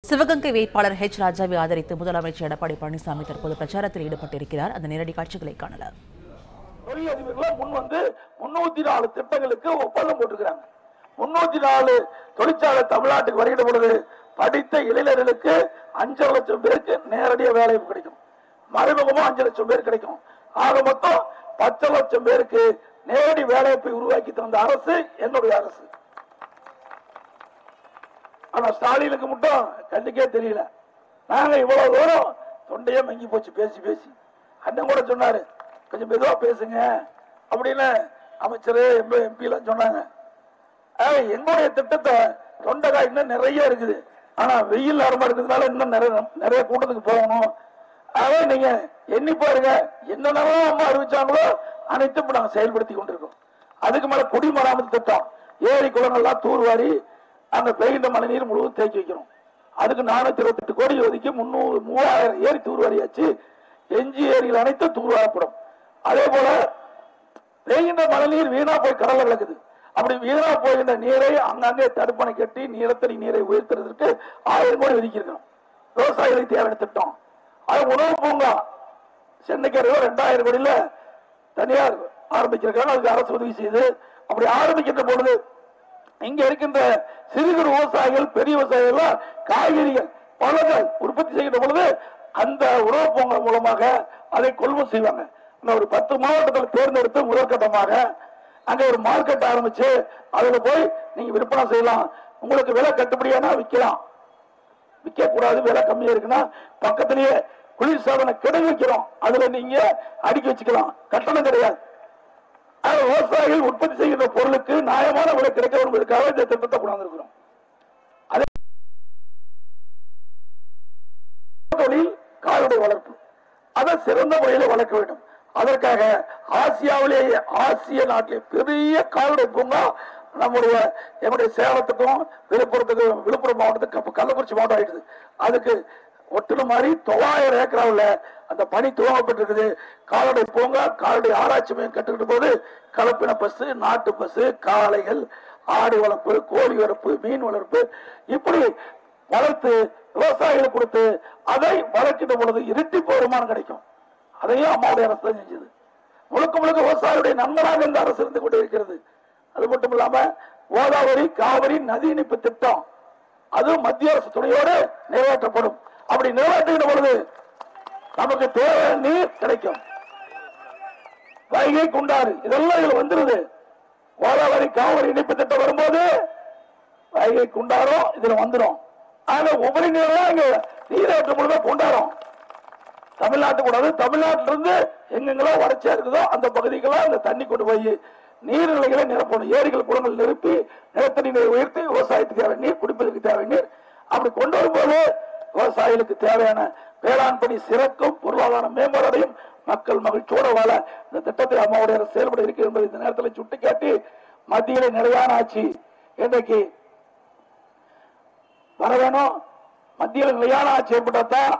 சிவகங்கை வேட்பாளர் H. ராஜாவை ஆதரித்து முதலமைச்சர் எடப்பாடி பழனிசாமி தற்போது பிரச்சாரத்தில் ஈடுபட்டிருக்கிறார். அந்த நேரடி காட்சிகளை காணலாம். தொழிலதிபர்கள் முன் வந்து 304 திட்டங்களுக்கு ஒப்பந்தம் போட்டிருக்கிறாங்க. 304 தொழிற்சாலை தமிழ்நாட்டுக்கு வருகிற பொழுது படித்த இளைஞர்களுக்கு 5 லட்சம் பேருக்கு நேரடியாக வேலை கிடைக்கும். மறைமுகமும் 5 லட்சம் பேர் கிடைக்கும். ஆக மொத்தம் 10 லட்சம் பேருக்கு நேரடி வேலைவாய்ப்பை உருவாக்கி தந்த அரசு என்னுடைய அரசு. ஆனா ஸ்டாலினுக்கு மட்டும் கண்ணுக்கே தெரியல. நாங்க இவ்வளவு தூரம் தொண்டையே மங்கி போச்சு பேசி பேசி. அண்ணன் கூட சொன்னாரு கொஞ்சம் மெதுவா பேசுங்க அப்படின்னு அமைச்சர் எம்பி எல்லாம் சொன்னாங்க. எங்களுடைய திட்டத்தை தொண்டைக்காய் இன்னும் நிறைய இருக்குது. ஆனா வெயில் நேரமா இருக்கிறதுனால இன்னும் நிறைய கூட்டத்துக்கு போகணும். அதே நீங்க எண்ணி பாருங்க, என்னென்னலாம் அம்மா அறிவிச்சாங்களோ அனைத்தும் நாங்க செயல்படுத்தி கொண்டிருக்கோம். அதுக்கு மேல குடிமராமத்து திட்டம், ஏரி குளங்கள்லாம் தூர்வாரி அங்க பெய்கின்ற மழை நீர் முழுவதும் தேக்கி வைக்கணும். அதுக்கு 428 கோடி ஒதுக்கி 3000 ஏரி தூர்வாரியாச்சு. எஞ்சி ஏரிகள் அனைத்தும் தூர்வாரப்படும். அதே போல பெய்கின்ற மழை நீர் வீணா போய் கடல்ல விளக்குது. அப்படி வீணா போகின்ற நீரை அங்கங்கே தடுப்பணை கட்டி நிலத்தடி நீரை உயர்த்துறதுக்கு 1000 கோடி ஒதுக்கியிருக்கணும். விவசாயிகளுக்கு தேவையான திட்டம். அது உணவு பூங்கா சென்னைக்கு 2000 கோடியில தனியார் ஆரம்பிச்சிருக்காங்க. அதுக்கு அரசு உதவி செய்து அப்படி ஆரம்பிக்கின்ற பொழுது இங்க இருக்கின்ற சிறு குறு விவசாயிகள் பெரிய விவசாயிகள் காய்கறிகள் பழங்கள் உற்பத்தி செய்கின்ற பொழுது அந்த உணவு பூங்கா மூலமாக அதை கொள்முதல் செய்வாங்க. ஒரு 10 மாவட்டத்தில் தேர்ந்தெடுத்து முதற்கட்டமாக அங்க ஒரு மார்க்கெட் ஆரம்பிச்சு அதுல போய் நீங்க விற்பனை செய்யலாம். உங்களுக்கு விலை கட்டுப்படியானா விற்கலாம், விற்க கூடாது விலை கம்மியா இருக்குன்னா பக்கத்திலேயே குளிர்சாதன கிடங்கு வைக்கிறோம், அதுல நீங்க அடுக்கி வச்சுக்கலாம், கட்டணம் கிடையாது. விவசாயிகள் உற்பத்தி செய்கிற பொருளுக்கு நியாயமான விலை கிடைக்க என்பதற்காக இந்த திட்டத்தை கொண்டாந்துருக்கிறோம். அதே தொழில் கால்நடை வளர்ப்பு, அதை சிறந்த முறையில் வளர்க்க வேண்டும். அதற்காக ஆசியாவிலேயே ஆசிய நாட்டிலே பெரிய கால்நடை பூங்கா நம்முடைய சேலத்துக்கும் விழுப்புரம் மாவட்டத்துக்கு கள்ளக்குறிச்சி மாவட்டம் ஆயிடுது. அதுக்கு ஒட்டுன மாதிரி 900 ஏக்கராவில் அந்த பணி துவங்கப்பட்டிருக்குது. கால்நடை பூங்கா கால்நடை ஆராய்ச்சி மையம் கட்டுக்கிட்ட போது கலப்பின பசு, நாட்டு பசு, காளைகள், ஆடு வளர்ப்பு, கோழி வளர்ப்பு, மீன் வளர்ப்பு இப்படி வளர்த்து விவசாயிகளுக்கு கொடுத்து அதை வளர்க்கின்ற பொழுது இரட்டிப்பு வருமானம் கிடைக்கும். அதையும் அம்மாவுடைய அரசு தான் செஞ்சது. முழுக்க முழுக்க விவசாயியுடைய நண்பராக இந்த அரசு இருந்து கொண்டே இருக்கிறது. அது மட்டும் இல்லாம கோதாவரி காவிரி நதி இணைப்பு திட்டம் அதுவும் மத்திய அரசு துணையோடு நிறைவேற்றப்படும். அப்படி நிறைவேற்றுகின்ற பொழுது நமக்கு தேவையான நீர் கிடைக்கும். வைகை குண்டாறு இதெல்லாம் இதுல வந்துருது. கோதாவரி காவிரி இணைப்பு திட்டம் வரும்போது வைகை குண்டாரும் இதுல வந்துடும். ஆக உபரி நீரெல்லாம் இங்க நீரேற்றும் பொழுது கொண்டாடும். தமிழ்நாட்டு கூடாது, தமிழ்நாட்டிலிருந்து எங்கெங்களோ வறட்சியா இருக்குதோ அந்த பகுதிக்கெல்லாம் அந்த தண்ணி கொண்டு போய் நீர்நிலைகளை நிரப்பணும். ஏரிகள் குளங்கள் நிரப்பி நிலத்தடி நீரை உயர்த்தி விவசாயத்துக்கு தேவை நீர், குடிப்பதற்கு தேவை நீர் அப்படி கொண்டு வரும்போது விவசாயிகளுக்கு தேவையான வேளாண் பணி சிறக்கும், பொருளாதார மேம்பாடையும், மக்கள் மகிழ்ச்சியோடு வாழ இந்த திட்டத்தை அம்மாவுடைய செயல்பட இருக்கு என்பதை இந்த நேரத்தில் சுட்டிக்காட்டி மத்தியில நிலையான ஆட்சி இன்றைக்கு வர வேணும். மத்தியில் நிலையான ஆட்சி ஏற்பட்டால்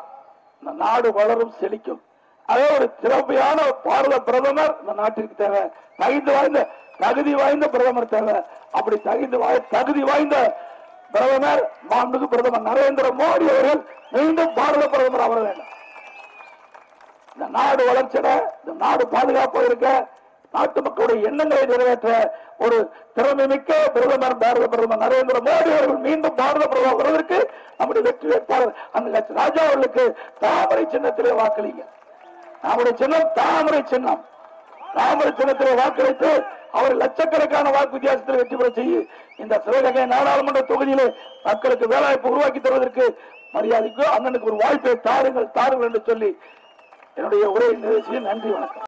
இந்த நாடு வளரும், செழிக்கும். அதே ஒரு திறமையான பாரத பிரதமர் இந்த நாட்டிற்கு தேவை. தகுதி வாய்ந்த பிரதமர் தேவை. அப்படி தகுதி வாய்ந்த பிரதமர் மாண்புமிகு பிரதமர் நரேந்திர மோடி அவர்கள் மீண்டும் பாரத பிரதமர் ஆக வேண்டும். இந்த நாடு வளர்ச்சிட, இந்த நாடு பாதுகாப்பாக இருக்க, நாட்டு மக்களுடைய எண்ணங்களை நிறைவேற்ற ஒரு திறமை மிக்க பிரதமர் பாரத பிரதமர் நரேந்திர மோடி அவர்கள் மீண்டும் பாரத பிரதமர் வருவதற்கு நம்முடைய வெற்றி வேட்பாளர் அந்த ராஜா அவர்களுக்கு தாமரை சின்னத்திலே வாக்களிங்க. நம்முடைய சின்னம் தாமரை சின்னம். தாமரை சின்னத்திலே வாக்களித்து அவர் லட்சக்கணக்கான வாக்கு வித்தியாசத்தில் வெற்றி பெற செய்ய இந்த சிவகங்கை நாடாளுமன்ற தொகுதியிலே மக்களுக்கு வேலைவாய்ப்பு உருவாக்கி தருவதற்கு மரியாதைக்கு அண்ணனுக்கு ஒரு வாய்ப்பை தாருங்கள் என்று சொல்லி என்னுடைய உரையை நிறைவு செய்ய நன்றி, வணக்கம்.